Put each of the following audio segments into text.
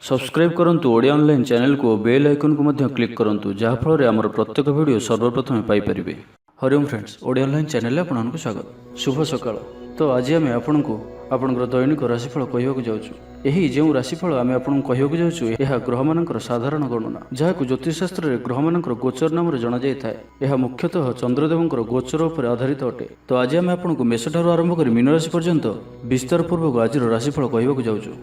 Subscribe करंतु Odia online channel को bell icon को मध्य क्लिक करंतु जहाँ फल आमर प्रत्येक वीडियो सर्वप्रथम Piper. Hariom friends, Odia online channel आपको स्वागत। शुभ सकाळ। तो आज आम आपको आपंकर दैनिक राशिफल कहवाक जाऊँ। यही जो राशिफल आम आपको कहवाक जाऊँ यह ग्रह मानकर साधारण गणना जहाँ ज्योतिषशास्त्र में ग्रह मानकर गोचर नाम जना जाए। यह मुख्यतः चंद्रदेवंकर गोचर उपर आधारित अटे। तो आज आम आपको मेष ठारू आरंभ कर मीन राशि पर्यंत विस्तार पूर्वक आज राशिफल कहवाक जाऊँ।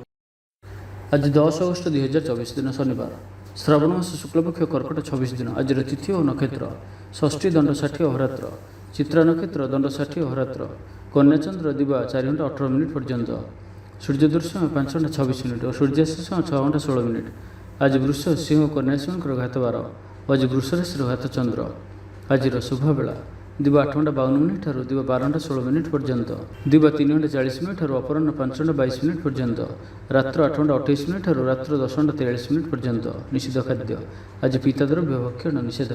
आज 10 अगस्त 2024 दिन शनिवार, श्रावण मास शुक्लपक्ष कर्कट 26 दिन। आज तिथि और नक्षत्र षष्ठी दंड 60 अहोरात्र, चित्रा नक्षत्र दंड 60 अहोरात्र, कन्याचंद्र दिवा 4 घंटा 18 मिनिट पर्यंत, सूर्यदूर समय 5 घंटा 26 मिनिट और सूर्यास्त समय 6 घंटा 16 मिनिट। आज वृष सिंह कन्या सिंह घात 12, आज वृष राशि घात चंद्र। आज शुभ बेला दिवा 8 घंटा 52 मिनिट और दिवा 12 घंटा 16 मिनिट पर्यंत, दिवा 3 घंटा 40 मिनिट और अपराह्न 5 घंटा 22 मिनिट पर्यंत, रात्र 8 घंटा 28 मिनिट और रात्र 10 घंटा 43 मिनिट पर्यंत। निषिद्ध खाद्य आज पिता द्रव्य भक्षण निषेध।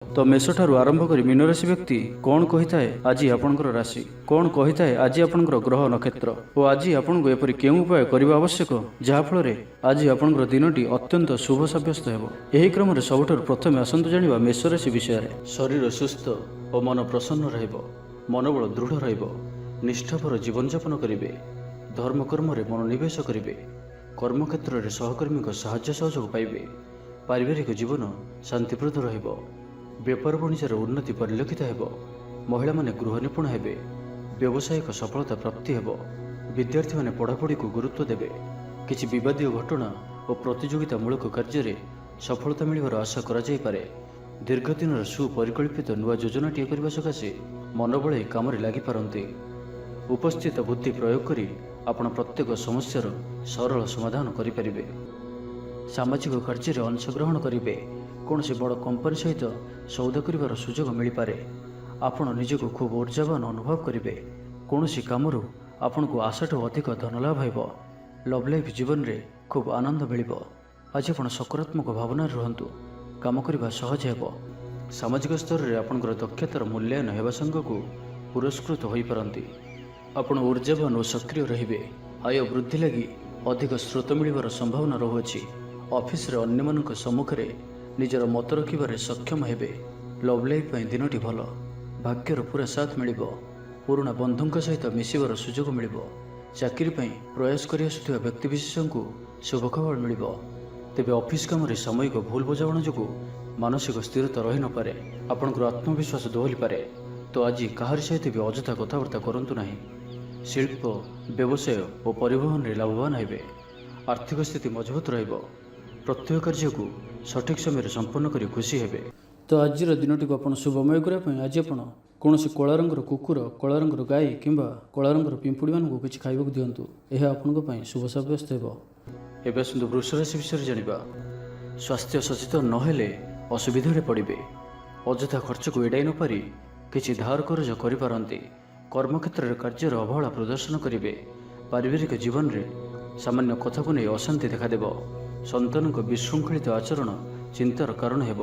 तो मेष ठारू आरंभ कर मीन राशि व्यक्ति कौन कही थाए आज आपणकर राशि, कौन कही थाए आज आपणकर ग्रह नक्षत्र और आज आपको एपरि केउं उपाय करबा आवश्यक जहाँफल आज आपणकर दिनटी अत्यंत शुभ सब्यस्त हेबो। एही क्रम रे सबुठारु प्रथमे आसंतु जानिबा मेष राशि विषय। शरीर सुस्थ और मन प्रसन्न रहिबो, मनोबल दृढ़ रहिबो, निष्ठापर जीवन यापन करिवे, धर्म कर्म रे मनोनिवेश करिवे, कर्मक्षेत्र रे सहकर्मी को साहाय्य सहयोग पाइबे, पारिवारिक जीवन शांतिप्रद रहिबो, व्यापार वाणिज्यर उन्नति परिलक्षित हेबो, महिला माने गृह निपुण हेबे, व्यावसायिक सफलता प्राप्ति हेबो, विद्यार्थी माने पढ़ापढ़ी को गुरुत्व देबे, किछि विवादीय घटना और प्रतियोगितामूलक कार्य सफलता मिलिबार आशा करा जाय पारे। दीर्घ दिन सुपरिकल्पित नुआ योजनाटीए करने सकाशे मनोबल काम लगी पारती। उपस्थित बुद्धि प्रयोग करी आपण प्रत्येक समस्यार सरल समाधान करें। सामाजिक कार्य अंशग्रहण करेंगे। कौन से बड़ कंपनी सहित सौदा कर सुजोग मिल पारे। आपण निजक खूब ऊर्जावान अनुभव करेंगे। कौन सी काम आपण को आशाठू अधिक धन लाभ हो। लव लाइफ जीवन में खूब आनंद मिल। आज आप सकारात्मक भावना रुहतु, काम करने सहज हेब। सामाजिक स्तर में आपंकर दक्षतार मूल्यांकन होगा संग को पुरस्कृत हो पारती। आपण ऊर्जावान और सक्रिय रहिबे। आय वृद्धि लगी अधिक स्रोत मिलवार संभावना रहुअछि। ऑफिस रे अन्य मानक सम्मुख में निजर मत रखिबारे सक्षम हेबे। लव लाइफ पई दिनटी भल, भाग्यर पूरा साथ मिलिबो। पुराना बंधुंक सहित मिसिबार सुजोग मिलिबो। चाकरी पई प्रयास करि आसुथिबा व्यक्तिविशेष को शुभ खबर मिलिबो। तेबे ऑफिस काम रे सामयिक भूल बुझामण जोगु मानसिक स्थिरता रही न पारे। आपनकर आत्मविश्वास दोहली पारे। तो आज कहार सहित भी अजथा कथबार्ता करंतु नाही। शिल्प, व्यवसाय और परिवहन रे लाभवान हेबे। आर्थिक स्थिति मजबूत रहिबो। प्रत्येक कार्य को सठिक समय संपन्न करी खुशी हेबे। तो आज दिनटी को आपण शुभमय करने आज आप कौन कला रंगर कुकुर, कला रंगर गाई किंबा कला रंगर पिंपुड़ी मानक किसी खाइबा दिंतु। यह आपण शुभ सब्यस्त हो। एवं आसतु वृष राशि विषय जानिबा। स्वास्थ्य सचेतन नहेले असुविधा पड़े। अजथा खर्च को एड़ाई नपारी किसी धार कर्ज करिपारंती। कर्मक्षेत्र में कार्यर अवहेला प्रदर्शन करेंगे। पारिवारिक जीवन में सामान्य कथा को नहीं अशांति देखादेव। संतान को विशृंखलित आचरण चिंतार कारण हेब।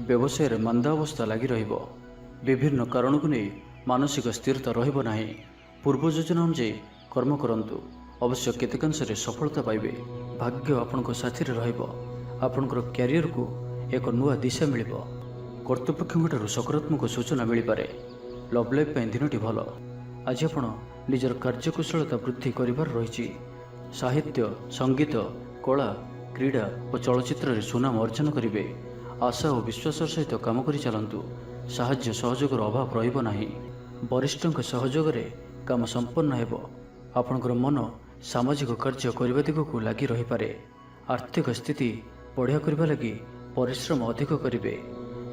व्यवसाय में मांदा अवस्था लगी रहिबो। विभिन्न कारण को नहीं मानसिक स्थिरता रहिबो नाही। पूर्व योजना अनुसार कर्म करंतु, अवश्य केतेकांश सफलता पाइबे। भाग्य आपनको साथी रहिबो। आपनकर क्यारियर को एक नुआ दिशा मिलिबो। कर्तृपक्षों सकारात्मक सूचना मिल पारे। लव लाइफ पई दिनटी भल। आज आपण निजर कार्यकुशलता वृद्धि करिबार रहिछि। साहित्य, संगीत, कला, क्रीड़ा और चलचित्र रे सुनाम अर्जन करिवे। आशा और विश्वास सहित काम करि चलंतु। साहाय्य सहयोगर अभाव रहिबो नाही। वरिष्ठों सहयोग रे काम संपन्न हेबो। आपनकर मन सामाजिक कार्य करने दिग को लगी रही पारे। आर्थिक स्थिति बढ़िया करने लगी परिश्रम अधिक करेंगे।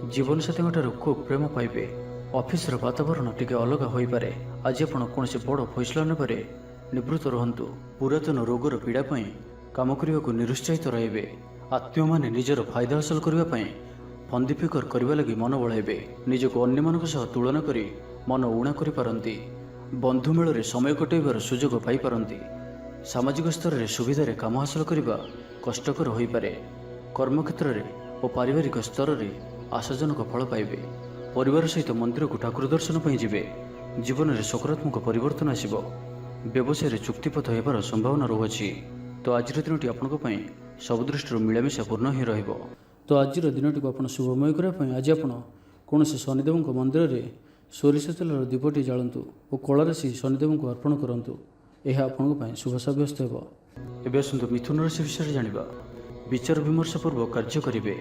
जीवन साथी खूब प्रेम पाइबे। ऑफिस वातावरण टिके अलग हो पारे। आज आप कौन से बड़ फैसला नेबारे निवृत्त रुहतु। पुरातन रोगर पीड़ा काम करने को निरुत्साहित रहिबे। आत्मीय माने निजर फायदा हासिल करने फंदी फिकर करने लगी मन बढ़ाइबे। निजक अन्य मानक सह तुलना करी मन उणा करि पारंती। बंधु मेल समय कटाइबार सुजोग पाई पारंती। सामाजिक स्तर में सुविधा काम हासिल करने कष्टकर हो पारे। कर्मक्षेत्र में और पारिवारिक स्तर में आशाजनक फल पाइबे। परिवार सहित मंदिर को ठाकुर दर्शन पर जीवे। जीवन में सकारात्मक परिवर्तन आसिबो। व्यवसाय चुक्तिपथ होबार संभावना रहुअछि। तो आज दिनटी आपंक ସବୁ ଦୃଷ୍ଟିରୁ ମିଳାମିଶା ପୂର୍ଣ୍ଣ ହିଁ ରହିବ। ତ ଆଜିର ଦିନଟିକୁ ଆପଣ ଶୁଭମୟ କରିବା ପାଇଁ ଆଜି ଆପଣ କୌଣସି ଶନିଦେବଙ୍କ ମନ୍ଦିରରେ ସୋରିଷ ତେଲର ଦୀପଟି ଜାଳନ୍ତୁ ଓ କଳାରାଶି ଶନିଦେବଙ୍କୁ ଅର୍ପଣ କରନ୍ତୁ। ଏହା ଆପଣଙ୍କ ପାଇଁ ଶୁଭ ସାବ୍ୟସ୍ତ ହେବ। ଏବେ ଆସନ୍ତୁ ମିଥୁନ ରାଶି ବିଷୟରେ ଜାଣିବା। ବିଚାର ବିମର୍ଶ ପୂର୍ବକ କାର୍ଯ୍ୟ କରିବେ,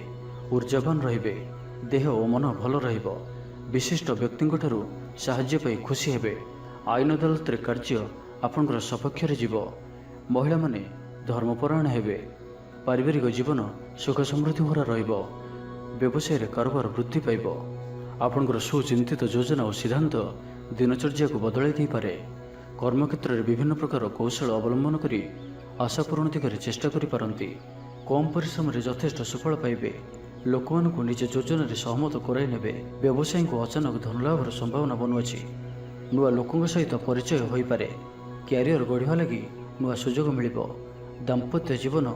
ଊର୍ଜାବାନ ରହିବେ, ଦେହ ଓ ମନ ଭଲ ରହିବ। ବିଶିଷ୍ଟ ବ୍ୟକ୍ତିଙ୍କଠାରୁ ସାହାଯ୍ୟ ପାଇ ଖୁସି ହେବେ। ଆଇନ ଅଦାଲତରେ କାର୍ଯ୍ୟ ଆପଣଙ୍କର ସପକ୍ଷରେ ଯିବ। ମହିଳାମାନେ ଧର୍ମପରାୟଣ ହେବେ। ପାରିବାରିକ ଜୀବନ ସୁଖ ସମୃଦ୍ଧି ଭରା ରହିବ। ବ୍ୟବସାୟରେ କାରୋବାର ବୃଦ୍ଧି ପାଇବ। ଆପଣଙ୍କର ସୁଚିନ୍ତିତ ଯୋଜନା ଓ ସିଦ୍ଧାନ୍ତ ଦିନଚର୍ଯ୍ୟାକୁ ବଦଳାଇ ଦେଇପାରେ। କର୍ମକ୍ଷେତ୍ରରେ ବିଭିନ୍ନ ପ୍ରକାର କୌଶଳ ଅବଲମ୍ବନ କରି ଆଶା ପୂରଣ ଦିଗରେ ଚେଷ୍ଟା କରିପାରନ୍ତି। କମ୍ ପରିଶ୍ରମରେ ଯଥେଷ୍ଟ ସୁଫଳ ପାଇବେ। ଲୋକମାନଙ୍କୁ ନିଜ ଯୋଜନାରେ ସହମତ କରାଇ ନେବେ। ବ୍ୟବସାୟୀଙ୍କୁ ଅଚାନକ ଧନଲାଭର ସମ୍ଭାବନା ବନୁଅଛି। ନୂଆ ଲୋକଙ୍କ ସହିତ ପରିଚୟ ହୋଇପାରେ। କ୍ୟାରିୟର ଗଢ଼ିବା ଲାଗି ନୂଆ ସୁଯୋଗ ମିଳିବ। ଦାମ୍ପତ୍ୟ ଜୀବନ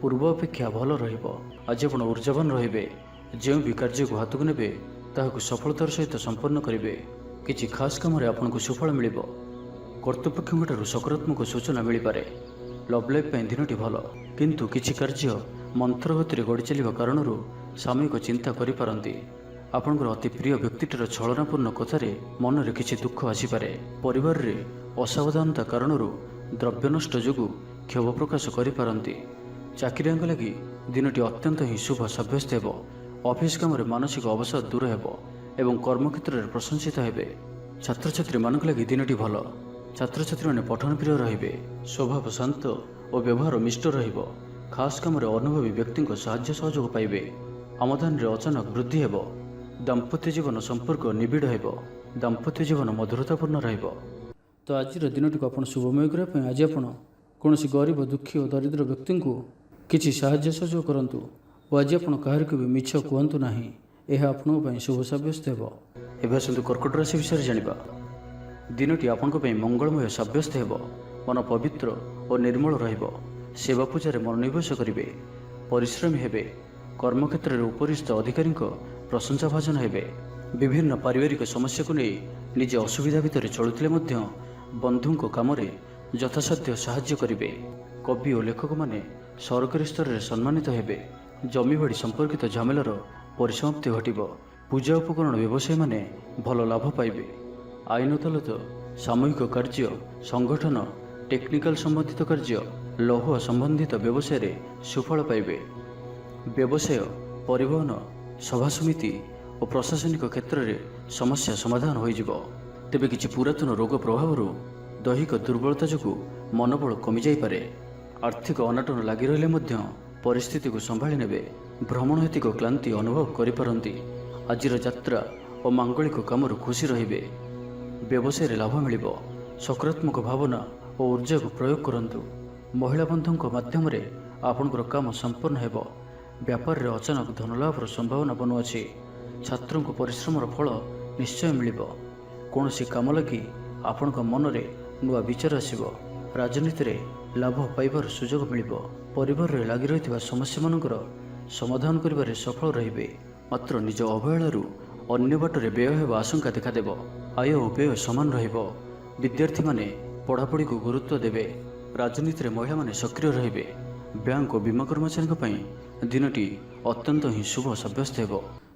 ପୂର୍ବ ଅପେକ୍ଷା ଭଲ ରହିବ। ଆଜି ଆପଣ ଊର୍ଜାବାନ ରହିବେ। ଯେଉଁ ବି କାର୍ଯ୍ୟକୁ ହାତକୁ ନେବେ ତାହାକୁ ସଫଳତାର ସହିତ ସମ୍ପନ୍ନ କରିବେ। କିଛି ଖାସ୍ କାମରେ ଆପଣଙ୍କୁ ସୁଫଳ ମିଳିବ। କର୍ତ୍ତୃପକ୍ଷଙ୍କଠାରୁ ସକାରାତ୍ମକ ସୂଚନା ମିଳିପାରେ। ଲଭ୍ ଲାଇଫ୍ ପାଇଁ ଦିନଟି ଭଲ, କିନ୍ତୁ କିଛି କାର୍ଯ୍ୟ ମନ୍ଥର ଗତିରେ ଗଡ଼ି ଚାଲିବା କାରଣରୁ ସାମୟିକ ଚିନ୍ତା କରିପାରନ୍ତି। ଆପଣଙ୍କର ଅତି ପ୍ରିୟ ବ୍ୟକ୍ତିଟିର ଛଳନାପୂର୍ଣ୍ଣ କଥାରେ ମନରେ କିଛି ଦୁଃଖ ଆସିପାରେ। ପରିବାରରେ ଅସାବଧାନତା କାରଣରୁ ଦ୍ରବ୍ୟ ନଷ୍ଟ ଯୋଗୁଁ କ୍ଷୋଭ ପ୍ରକାଶ କରିପାରନ୍ତି। ଚାକିରିଆଙ୍କ ଲାଗି ଦିନଟି ଅତ୍ୟନ୍ତ ହିଁ ଶୁଭ ସାବ୍ୟସ୍ତ ହେବ। ଅଫିସ୍ କାମରେ ମାନସିକ ଅବସାଦ ଦୂର ହେବ ଏବଂ କର୍ମକ୍ଷେତ୍ରରେ ପ୍ରଶଂସିତ ହେବେ। ଛାତ୍ରଛାତ୍ରୀମାନଙ୍କ ଲାଗି ଦିନଟି ଭଲ। ଛାତ୍ରଛାତ୍ରୀମାନେ ପଠନପ୍ରିୟ ରହିବେ। ସ୍ୱଭାବ ଶାନ୍ତ ଓ ବ୍ୟବହାର ମିଷ୍ଟ ରହିବ। ଖାସ୍ କାମରେ ଅନୁଭବୀ ବ୍ୟକ୍ତିଙ୍କ ସାହାଯ୍ୟ ସହଯୋଗ ପାଇବେ। ଆମଦାନୀରେ ଅଚାନକ ବୃଦ୍ଧି ହେବ। ଦାମ୍ପତ୍ୟ ଜୀବନ ସମ୍ପର୍କ ନିବିଡ଼ ହେବ। ଦାମ୍ପତ୍ୟ ଜୀବନ ମଧୁରତାପୂର୍ଣ୍ଣ ରହିବ। ତ ଆଜିର ଦିନଟିକୁ ଆପଣ ଶୁଭମୟ କରିବା ପାଇଁ ଆଜି ଆପଣ କୌଣସି ଗରିବ, ଦୁଃଖୀ ଓ ଦରିଦ୍ର ବ୍ୟକ୍ତିଙ୍କୁ କିଛି ସାହାଯ୍ୟ ସହଯୋଗ କରନ୍ତୁ ଓ ଆଜି ଆପଣ କାହାରିକୁ ବି ମିଛ କୁହନ୍ତୁ ନାହିଁ। ଏହା ଆପଣଙ୍କ ପାଇଁ ଶୁଭ ସାବ୍ୟସ୍ତ ହେବ। ଏବେ ଆସନ୍ତୁ କର୍କଟ ରାଶି ବିଷୟରେ ଜାଣିବା। ଦିନଟି ଆପଣଙ୍କ ପାଇଁ ମଙ୍ଗଳମୟ ସାବ୍ୟସ୍ତ ହେବ। ମନ ପବିତ୍ର ଓ ନିର୍ମଳ ରହିବ। ସେବା ପୂଜାରେ ମନୋନିବେଶ କରିବେ। ପରିଶ୍ରମୀ ହେବେ। କର୍ମକ୍ଷେତ୍ରରେ ଉପରିସ୍ଥ ଅଧିକାରୀଙ୍କ ପ୍ରଶଂସାଭାଜନ ହେବେ। ବିଭିନ୍ନ ପାରିବାରିକ ସମସ୍ୟାକୁ ନେଇ ନିଜେ ଅସୁବିଧା ଭିତରେ ଚଳୁଥିଲେ ମଧ୍ୟ ବନ୍ଧୁଙ୍କ କାମରେ ଯଥାସାଧ୍ୟ ସାହାଯ୍ୟ କରିବେ। କବି ଓ ଲେଖକମାନେ ସରକାରୀ ସ୍ତରରେ ସମ୍ମାନିତ ହେବେ। ଜମିବାଡ଼ି ସମ୍ପର୍କିତ ଝାମେଲାର ପରିସମାପ୍ତି ଘଟିବ। ପୂଜା ଉପକରଣ ବ୍ୟବସାୟୀମାନେ ଭଲ ଲାଭ ପାଇବେ। ଆଇନ ଅଦାଲତ, ସାମୂହିକ କାର୍ଯ୍ୟ, ସଂଗଠନ, ଟେକ୍ନିକାଲ ସମ୍ବନ୍ଧିତ କାର୍ଯ୍ୟ, ଲୌହ ସମ୍ବନ୍ଧିତ ବ୍ୟବସାୟରେ ସୁଫଳ ପାଇବେ। ବ୍ୟବସାୟ, ପରିବହନ, ସଭାସମିତି ଓ ପ୍ରଶାସନିକ କ୍ଷେତ୍ରରେ ସମସ୍ୟା ସମାଧାନ ହୋଇଯିବ। ତେବେ କିଛି ପୁରାତନ ରୋଗ ପ୍ରଭାବରୁ ଦୈହିକ ଦୁର୍ବଳତା ଯୋଗୁଁ ମନୋବଳ କମିଯାଇପାରେ। ଆର୍ଥିକ ଅନାଟନ ଲାଗି ରହିଲେ ମଧ୍ୟ ପରିସ୍ଥିତିକୁ ସମ୍ଭାଳି ନେବେ। ଭ୍ରମଣ ହେତିକ କ୍ଳାନ୍ତି ଅନୁଭବ କରିପାରନ୍ତି। ଆଜିର ଯାତ୍ରା ଓ ମାଙ୍ଗଳିକ କାମରୁ ଖୁସି ରହିବେ। ବ୍ୟବସାୟରେ ଲାଭ ମିଳିବ। ସକାରାତ୍ମକ ଭାବନା ଓ ଊର୍ଜାକୁ ପ୍ରୟୋଗ କରନ୍ତୁ। ମହିଳା ବନ୍ଧୁଙ୍କ ମାଧ୍ୟମରେ ଆପଣଙ୍କର କାମ ସମ୍ପନ୍ନ ହେବ। ବ୍ୟାପାରରେ ଅଚାନକ ଧନଲାଭର ସମ୍ଭାବନା ବନୁଅଛି। ଛାତ୍ରଙ୍କୁ ପରିଶ୍ରମର ଫଳ ନିଶ୍ଚୟ ମିଳିବ। କୌଣସି କାମ ଲାଗି ଆପଣଙ୍କ ମନରେ ନୂଆ ବିଚାର ଆସିବ। ରାଜନୀତିରେ ଲାଭ ପାଇବାର ସୁଯୋଗ ମିଳିବ। ପରିବାରରେ ଲାଗି ରହିଥିବା ସମସ୍ୟାମାନଙ୍କର ସମାଧାନ କରିବାରେ ସଫଳ ରହିବେ। ମାତ୍ର ନିଜ ଅବହେଳାରୁ ଅନ୍ୟ ବାଟରେ ବ୍ୟୟ ହେବା ଆଶଙ୍କା ଦେଖାଦେବ। ଆୟ ଓ ବ୍ୟୟ ସମାନ ରହିବ। ବିଦ୍ୟାର୍ଥୀମାନେ ପଢ଼ାପଢ଼ିକୁ ଗୁରୁତ୍ୱ ଦେବେ। ରାଜନୀତିରେ ମହିଳାମାନେ ସକ୍ରିୟ ରହିବେ। ବ୍ୟାଙ୍କ ଓ ବୀମା କର୍ମଚାରୀଙ୍କ ପାଇଁ ଦିନଟି ଅତ୍ୟନ୍ତ ହିଁ ଶୁଭ ସାବ୍ୟସ୍ତ ହେବ।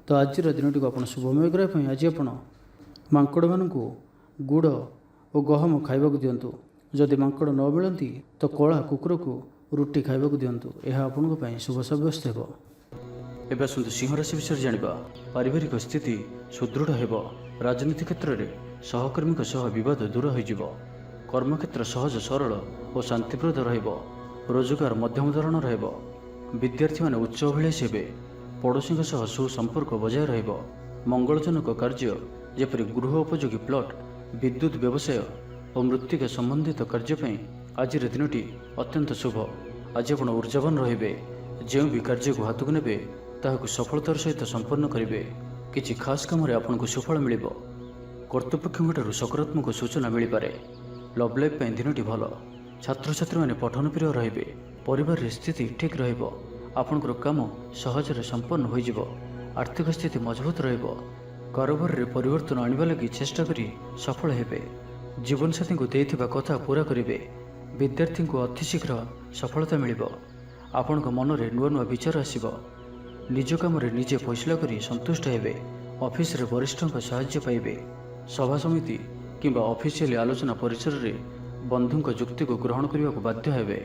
ତ ଆଜିର ଦିନଟିକୁ ଆପଣ ଶୁଭମୟ କରିବା ପାଇଁ ଆଜି ଆପଣ ମାଙ୍କଡ଼ମାନଙ୍କୁ ଗୁଡ଼ ଓ ଗହମ ଖାଇବାକୁ ଦିଅନ୍ତୁ। ଯଦି ମାଙ୍କଡ଼ ନ ମିଳନ୍ତି ତ କଳା କୁକୁରକୁ ରୁଟି ଖାଇବାକୁ ଦିଅନ୍ତୁ। ଏହା ଆପଣଙ୍କ ପାଇଁ ଶୁଭ ସାବ୍ୟସ୍ତ ହେବ। ଏବେ ଆସନ୍ତୁ ସିଂହ ରାଶି ବିଷୟରେ ଜାଣିବା। ପାରିବାରିକ ସ୍ଥିତି ସୁଦୃଢ଼ ହେବ। ରାଜନୀତି କ୍ଷେତ୍ରରେ ସହକର୍ମୀଙ୍କ ସହ ବିବାଦ ଦୂର ହୋଇଯିବ। କର୍ମକ୍ଷେତ୍ର ସହଜ, ସରଳ ଓ ଶାନ୍ତିପ୍ରଦ ରହିବ। ରୋଜଗାର ମଧ୍ୟମ ଧରଣର ହେବ। ବିଦ୍ୟାର୍ଥୀମାନେ ଉଚ୍ଚ ଅଭିଳାଷୀ ହେବେ। ପଡ଼ୋଶୀଙ୍କ ସହ ସୁସମ୍ପର୍କ ବଜାୟ ରହିବ। ମଙ୍ଗଳଜନକ କାର୍ଯ୍ୟ ଯେପରି ଗୃହ ଉପଯୋଗୀ ପ୍ଲଟ୍, ବିଦ୍ୟୁତ୍ ବ୍ୟବସାୟ ଓ ମୃତ୍ତିକା ସମ୍ବନ୍ଧିତ କାର୍ଯ୍ୟ ପାଇଁ ଆଜିର ଦିନଟି ଅତ୍ୟନ୍ତ ଶୁଭ। ଆଜି ଆପଣ ଊର୍ଜାବାନ ରହିବେ। ଯେଉଁ ବି କାର୍ଯ୍ୟକୁ ହାତକୁ ନେବେ ତାହାକୁ ସଫଳତାର ସହିତ ସମ୍ପନ୍ନ କରିବେ। କିଛି ଖାସ୍ କାମରେ ଆପଣଙ୍କୁ ସୁଫଳ ମିଳିବ। କର୍ତ୍ତୃପକ୍ଷଙ୍କଠାରୁ ସକାରାତ୍ମକ ସୂଚନା ମିଳିପାରେ। ଲଭ୍ ଲାଇଫ୍ ପାଇଁ ଦିନଟି ଭଲ। ଛାତ୍ରଛାତ୍ରୀମାନେ ପଠନପ୍ରିୟ ରହିବେ। ପରିବାରରେ ସ୍ଥିତି ଠିକ୍ ରହିବ। ଆପଣଙ୍କର କାମ ସହଜରେ ସମ୍ପନ୍ନ ହୋଇଯିବ। ଆର୍ଥିକ ସ୍ଥିତି ମଜବୁତ ରହିବ। କାରୋବାରରେ ପରିବର୍ତ୍ତନ ଆଣିବା ଲାଗି ଚେଷ୍ଟା କରି ସଫଳ ହେବେ। ଜୀବନସାଥୀଙ୍କୁ ଦେଇଥିବା କଥା ପୂରା କରିବେ। ବିଦ୍ୟାର୍ଥୀଙ୍କୁ ଅତି ଶୀଘ୍ର ସଫଳତା ମିଳିବ। ଆପଣଙ୍କ ମନରେ ନୂଆ ନୂଆ ବିଚାର ଆସିବ। ନିଜ କାମରେ ନିଜେ ଫଇସଲା କରି ସନ୍ତୁଷ୍ଟ ହେବେ। ଅଫିସରେ ବରିଷ୍ଠଙ୍କ ସାହାଯ୍ୟ ପାଇବେ। ସଭା ସମିତି କିମ୍ବା ଅଫିସିଆଲି ଆଲୋଚନା ପରିସରରେ ବନ୍ଧୁଙ୍କ ଯୁକ୍ତିକୁ ଗ୍ରହଣ କରିବାକୁ ବାଧ୍ୟ ହେବେ।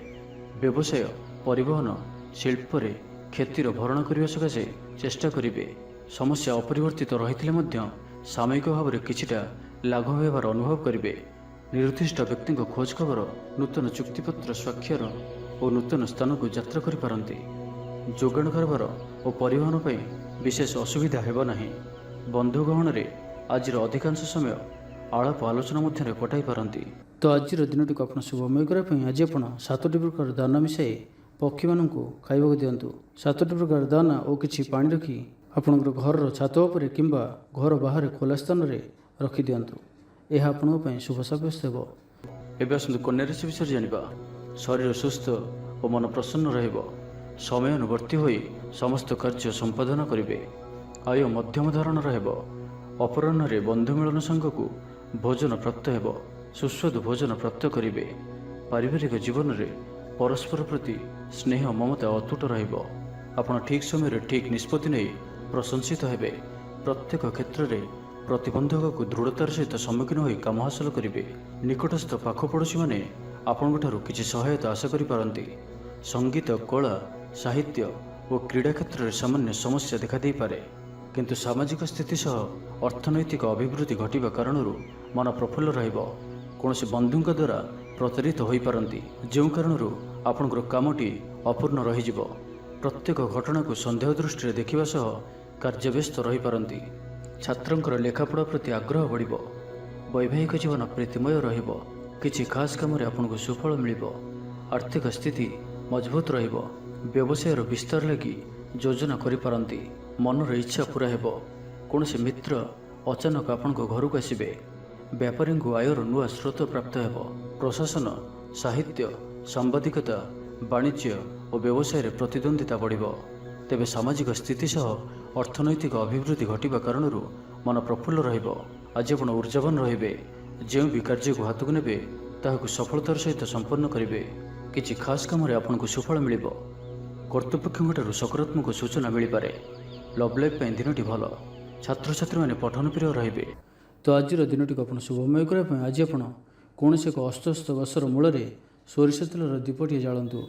ବ୍ୟବସାୟ, ପରିବହନ, ଶିଳ୍ପରେ କ୍ଷତିର ଭରଣ କରିବା ସକାଶେ ଚେଷ୍ଟା କରିବେ। ସମସ୍ୟା ଅପରିବର୍ତ୍ତିତ ରହିଥିଲେ ମଧ୍ୟ ସାମୟିକ ଭାବରେ କିଛିଟା ଲାଘବ ହେବାର ଅନୁଭବ କରିବେ। ନିର୍ଦ୍ଦିଷ୍ଟ ବ୍ୟକ୍ତିଙ୍କ ଖୋଜ ଖବର, ନୂତନ ଚୁକ୍ତିପତ୍ର ସ୍ୱାକ୍ଷର ଓ ନୂତନ ସ୍ଥାନକୁ ଯାତ୍ରା କରିପାରନ୍ତି। ଯୋଗାଣ କାରବାର ଓ ପରିବହନ ପାଇଁ ବିଶେଷ ଅସୁବିଧା ହେବ ନାହିଁ। ବନ୍ଧୁ ଗହଣରେ ଆଜିର ଅଧିକାଂଶ ସମୟ ଆଳାପ ଆଲୋଚନା ମଧ୍ୟରେ କଟାଇ ପାରନ୍ତି। ତ ଆଜିର ଦିନଟିକୁ ଆପଣ ଶୁଭମୟ କରିବା ପାଇଁ ଆଜି ଆପଣ 7ଟି ପ୍ରକାର ଦାନା ମିଶାଇ ପକ୍ଷୀମାନଙ୍କୁ ଖାଇବାକୁ ଦିଅନ୍ତୁ। 7ଟି ପ୍ରକାର ଦାନା ଓ କିଛି ପାଣି ରଖି ଆପଣଙ୍କର ଘରର ଛାତ ଉପରେ କିମ୍ବା ଘର ବାହାରେ ଖୋଲା ସ୍ଥାନରେ ରଖିଦିଅନ୍ତୁ। ଏହା ଆପଣଙ୍କ ପାଇଁ ଶୁଭ ସାବ୍ୟସ୍ତ ହେବ। ଏବେ ଆସନ୍ତୁ କନ୍ୟା ରାଶି ବିଷୟରେ ଜାଣିବା। ଶରୀର ସୁସ୍ଥ ଓ ମନ ପ୍ରସନ୍ନ ରହିବ। ସମୟାନୁବର୍ତ୍ତୀ ହୋଇ ସମସ୍ତ କାର୍ଯ୍ୟ ସମ୍ପାଦନ କରିବେ। ଆୟ ମଧ୍ୟମ ଧରଣର ହେବ। ଅପରାହ୍ନରେ ବନ୍ଧୁ ମିଳନ ସାଙ୍ଗକୁ ଭୋଜନ ପ୍ରାପ୍ତ ହେବ। ସୁସ୍ୱାଦୁ ଭୋଜନ ପ୍ରାପ୍ତ କରିବେ। ପାରିବାରିକ ଜୀବନରେ ପରସ୍ପର ପ୍ରତି ସ୍ନେହ ମମତା ଅତୁଟ ରହିବ। ଆପଣ ଠିକ୍ ସମୟରେ ଠିକ୍ ନିଷ୍ପତ୍ତି ନେଇ ପ୍ରଶଂସିତ ହେବେ। ପ୍ରତ୍ୟେକ କ୍ଷେତ୍ରରେ ପ୍ରତିବନ୍ଧକକୁ ଦୃଢ଼ତାର ସହିତ ସମ୍ମୁଖୀନ ହୋଇ କାମ ହାସଲ କରିବେ। ନିକଟସ୍ଥ ପାଖ ପଡ଼ୋଶୀମାନେ ଆପଣଙ୍କଠାରୁ କିଛି ସହାୟତା ଆଶା କରିପାରନ୍ତି। ସଙ୍ଗୀତ, କଳା, ସାହିତ୍ୟ ଓ କ୍ରୀଡ଼ା କ୍ଷେତ୍ରରେ ସାମାନ୍ୟ ସମସ୍ୟା ଦେଖାଦେଇପାରେ। କିନ୍ତୁ ସାମାଜିକ ସ୍ଥିତି ସହ ଅର୍ଥନୈତିକ ଅଭିବୃଦ୍ଧି ଘଟିବା କାରଣରୁ ମନ ପ୍ରଫୁଲ୍ଲ ରହିବ। କୌଣସି ବନ୍ଧୁଙ୍କ ଦ୍ୱାରା ପ୍ରତାରିତ ହୋଇପାରନ୍ତି, ଯେଉଁ କାରଣରୁ ଆପଣଙ୍କର କାମଟି ଅପୂର୍ଣ୍ଣ ରହିଯିବ। ପ୍ରତ୍ୟେକ ଘଟଣାକୁ ସନ୍ଦେହ ଦୃଷ୍ଟିରେ ଦେଖିବା ସହ କାର୍ଯ୍ୟବ୍ୟସ୍ତ ରହିପାରନ୍ତି। ଛାତ୍ରଙ୍କର ଲେଖାପଢ଼ା ପ୍ରତି ଆଗ୍ରହ ବଢ଼ିବ। ବୈବାହିକ ଜୀବନ ପ୍ରୀତିମୟ ରହିବ। କିଛି ଖାସ୍ କାମରେ ଆପଣଙ୍କୁ ସୁଫଳ ମିଳିବ। ଆର୍ଥିକ ସ୍ଥିତି ମଜବୁତ ରହିବ। ବ୍ୟବସାୟର ବିସ୍ତାର ଲାଗି ଯୋଜନା କରିପାରନ୍ତି। ମନର ଇଚ୍ଛା ପୂରା ହେବ। କୌଣସି ମିତ୍ର ଅଚାନକ ଆପଣଙ୍କ ଘରକୁ ଆସିବେ। ବ୍ୟାପାରୀଙ୍କୁ ଆୟର ନୂଆ ସ୍ରୋତ ପ୍ରାପ୍ତ ହେବ। ପ୍ରଶାସନ, ସାହିତ୍ୟ, ସାମ୍ବାଦିକତା, ବାଣିଜ୍ୟ ଓ ବ୍ୟବସାୟରେ ପ୍ରତିଦ୍ୱନ୍ଦ୍ୱିତା ବଢ଼ିବ। ତେବେ ସାମାଜିକ ସ୍ଥିତି ସହ ଅର୍ଥନୈତିକ ଅଭିବୃଦ୍ଧି ଘଟିବା କାରଣରୁ ମନ ପ୍ରଫୁଲ୍ଲ ରହିବ। ଆଜି ଆପଣ ଊର୍ଜାବାନ ରହିବେ। ଯେଉଁ ବି କାର୍ଯ୍ୟକୁ ହାତକୁ ନେବେ ତାହାକୁ ସଫଳତାର ସହିତ ସମ୍ପନ୍ନ କରିବେ। କିଛି ଖାସ୍ କାମରେ ଆପଣଙ୍କୁ ସୁଫଳ ମିଳିବ। କର୍ତ୍ତୃପକ୍ଷଙ୍କଠାରୁ ସକାରାତ୍ମକ ସୂଚନା ମିଳିପାରେ। ଲଭ୍ ଲାଇଫ୍ ପାଇଁ ଦିନଟି ଭଲ। ଛାତ୍ରଛାତ୍ରୀମାନେ ପଠନପ୍ରିୟ ରହିବେ। ତ ଆଜିର ଦିନଟିକୁ ଆପଣ ଶୁଭମୟ କରିବା ପାଇଁ ଆଜି ଆପଣ କୌଣସି ଏକ ଅସ୍ତସ୍ତ ଗଛର ମୂଳରେ ସୋରିଷ ତେଲର ଦୀପଟିଏ ଜାଳନ୍ତୁ